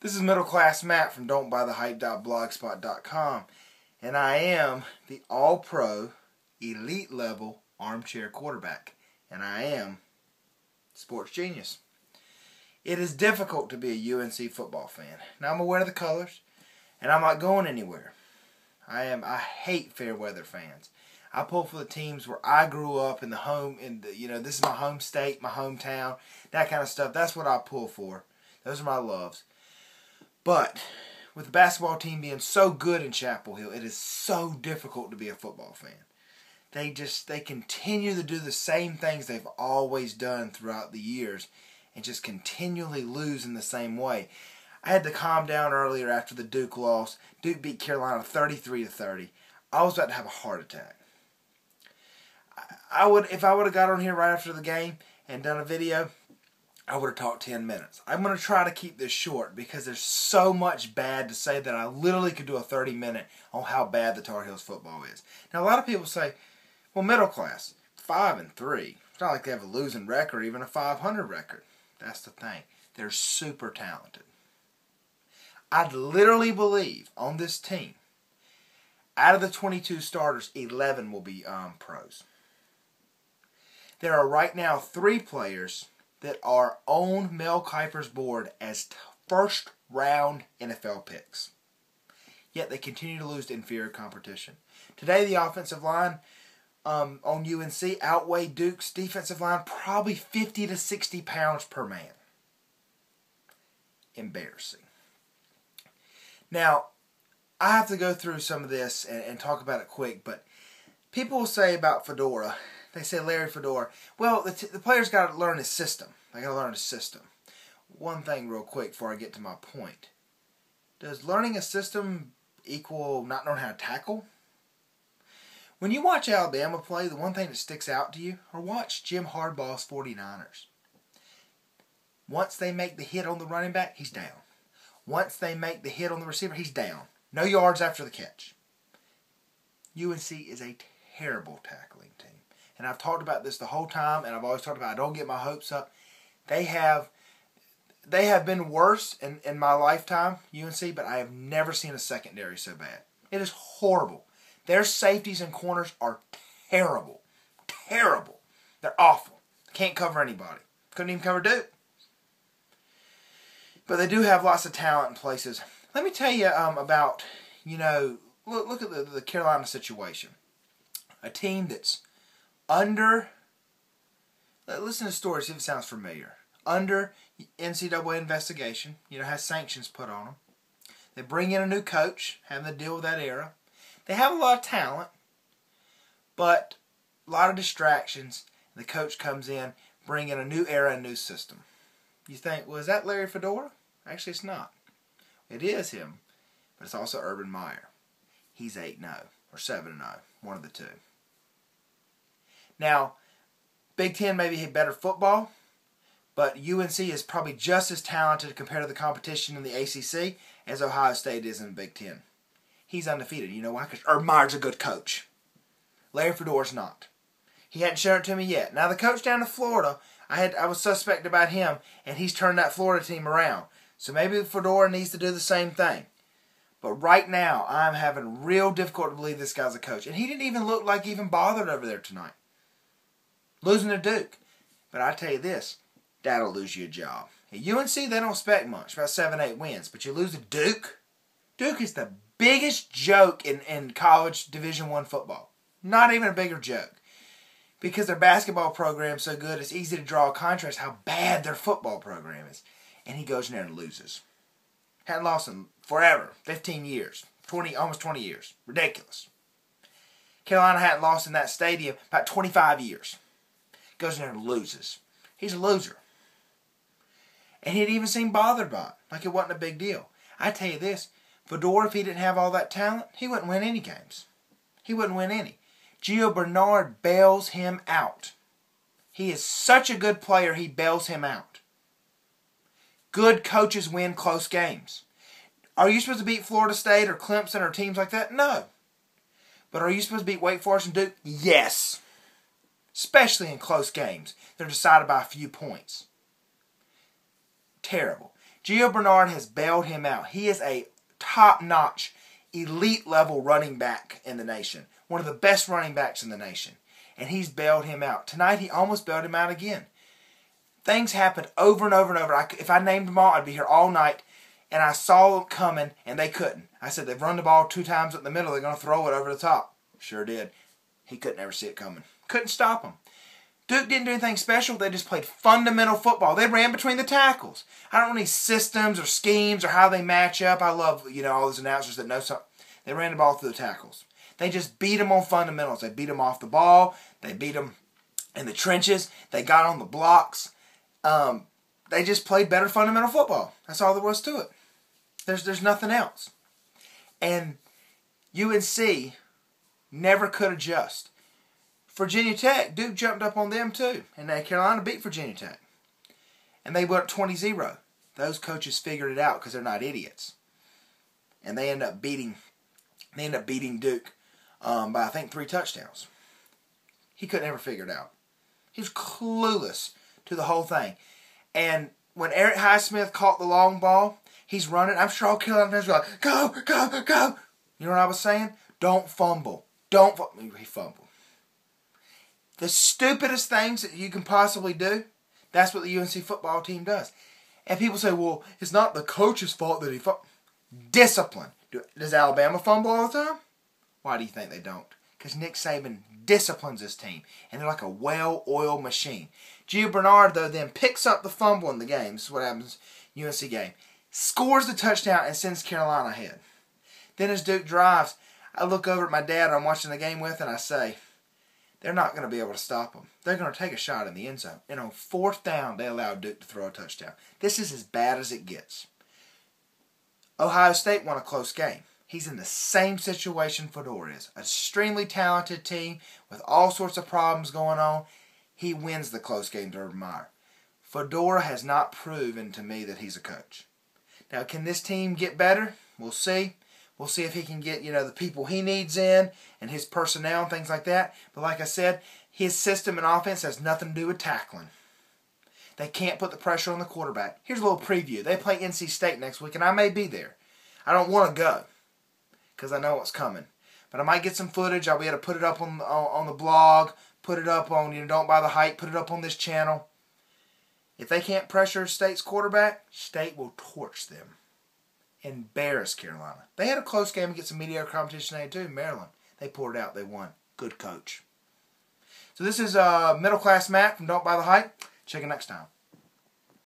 This is Middle Class Matt from don'tbuythehype.blogspot.com, and I am the all-pro, elite-level armchair quarterback, and I am sports genius. It is difficult to be a UNC football fan. Now, I'm aware of the colors, and I'm not going anywhere. I hate fair weather fans. I pull for the teams where I grew up this is my home state, my hometown, that kind of stuff. That's what I pull for. Those are my loves. But with the basketball team being so good in Chapel Hill, it is so difficult to be a football fan. They continue to do the same things they've always done throughout the years and just continually lose in the same way. I had to calm down earlier after the Duke loss. Duke beat Carolina 33-30. I was about to have a heart attack. If I would have got on here right after the game and done a video, I would have talked 10 minutes. I'm going to try to keep this short because there's so much bad to say that I literally could do a 30-minute on how bad the Tar Heels football is. Now, a lot of people say, well, middle class, 5-3. It's not like they have a losing record, even a 500 record. That's the thing. They're super talented. I literally believe on this team, out of the 22 starters, 11 will be pros. There are right now 3 players that are on Mel Kiper's board as first-round NFL picks. Yet they continue to lose to inferior competition. Today, the offensive line on UNC outweighed Duke's defensive line probably 50 to 60 pounds per man. Embarrassing. Now, I have to go through some of this and talk about it quick, but people will say about Fedora, they say Larry Fedora, well, the players got to learn his system. They got to learn his system. One thing real quick before I get to my point. Does learning a system equal not knowing how to tackle? When you watch Alabama play, the one thing that sticks out to you, or watch Jim Harbaugh's 49ers. Once they make the hit on the running back, he's down. Once they make the hit on the receiver, he's down. No yards after the catch. UNC is a terrible tackling team. And I've talked about this the whole time, and I've always talked about I don't get my hopes up. They have been worse in my lifetime, UNC, but I have never seen a secondary so bad. It is horrible. Their safeties and corners are terrible. Terrible. They're awful. Can't cover anybody. Couldn't even cover Duke. But they do have lots of talent in places. Let me tell you about, look at the Carolina situation. A team that's under, listen to the story, see if it sounds familiar. Under NCAA investigation, has sanctions put on them. They bring in a new coach, having to deal with that era. They have a lot of talent, but a lot of distractions. The coach comes in, bringing a new era, a new system. You think, well, is that Larry Fedora? Actually, it's not. It is him, but it's also Urban Meyer. He's 8-0 or 7-0, one of the two. Now, Big Ten maybe had better football, but UNC is probably just as talented compared to the competition in the ACC as Ohio State is in the Big Ten. He's undefeated. You know why? Because Urban Meyer's a good coach. Larry Fedora's not. He hadn't shown it to me yet. Now, the coach down in Florida, I was suspect about him, and he's turned that Florida team around. So maybe Fedora needs to do the same thing. But right now, I'm having real difficulty to believe this guy's a coach. And he didn't even look like even bothered over there tonight. Losing to Duke. But I tell you this, that'll lose you a job. At UNC, they don't expect much, about 7-8 wins. But you lose to Duke? Duke is the biggest joke in college Division I football. Not even a bigger joke. Because their basketball program's so good, it's easy to draw a contrast how bad their football program is. And he goes in there and loses. Hadn't lost in forever. 15 years. Almost 20 years. Ridiculous. Carolina hadn't lost in that stadium about 25 years. Goes in there and loses. He's a loser. And he didn't even seem bothered by it. Like it wasn't a big deal. I tell you this. Fedora, if he didn't have all that talent, he wouldn't win any games. He wouldn't win any. Gio Bernard bails him out. He is such a good player, he bails him out. Good coaches win close games. Are you supposed to beat Florida State or Clemson or teams like that? No. But are you supposed to beat Wake Forest and Duke? Yes. Especially in close games. They're decided by a few points. Terrible. Gio Bernard has bailed him out. He is a top-notch, elite-level running back in the nation. One of the best running backs in the nation. And he's bailed him out. Tonight, he almost bailed him out again. Things happen over and over and over. If I named them all, I'd be here all night. And I saw them coming, and they couldn't. I said, they've run the ball 2 times up the middle. They're going to throw it over the top. Sure did. He couldn't ever see it coming. Couldn't stop them. Duke didn't do anything special. They just played fundamental football. They ran between the tackles. I don't know any systems or schemes or how they match up. I love, all those announcers that know something. They ran the ball through the tackles. They just beat them on fundamentals. They beat them off the ball. They beat them in the trenches. They got on the blocks. They just played better fundamental football. That's all there was to it. There's nothing else. And UNC never could adjust. Virginia Tech, Duke jumped up on them too. And Carolina beat Virginia Tech. And they went up 20-0. Those coaches figured it out because they're not idiots. And they end up beating Duke by, I think, 3 touchdowns. He couldn't ever figure it out. He was clueless to the whole thing. And when Eric Highsmith caught the long ball, he's running. I'm sure all Carolina fans were like, go, go, go. You know what I was saying? Don't fumble. Don't fumble. He fumbled. The stupidest things that you can possibly do, that's what the UNC football team does. And people say, well, it's not the coach's fault that he fumbled. Discipline. Does Alabama fumble all the time? Why do you think they don't? Because Nick Saban disciplines his team. And they're like a well-oiled machine. Gio Bernard, though, then picks up the fumble in the game. This is what happens in the UNC game. Scores the touchdown and sends Carolina ahead. Then as Duke drives, I look over at my dad I'm watching the game with and I say, they're not going to be able to stop them. They're going to take a shot in the end zone. And on 4th down, they allow Duke to throw a touchdown. This is as bad as it gets. Ohio State won a close game. He's in the same situation Fedora is. An extremely talented team with all sorts of problems going on. He wins the close game to Urban Meyer. Fedora has not proven to me that he's a coach. Now, can this team get better? We'll see. We'll see if he can get, the people he needs in and his personnel and things like that. But like I said, his system and offense has nothing to do with tackling. They can't put the pressure on the quarterback. Here's a little preview. They play NC State next week, and I may be there. I don't want to go because I know what's coming. But I might get some footage. I'll be able to put it up on the blog, put it up on, Don't Buy the Hype, put it up on this channel. If they can't pressure State's quarterback, State will torch them. Embarrass Carolina. They had a close game against some mediocre competition today too, Maryland. They poured it out. They won. Good coach. So this is Middle Class Matt from Don't Buy the Hype. Check you next time.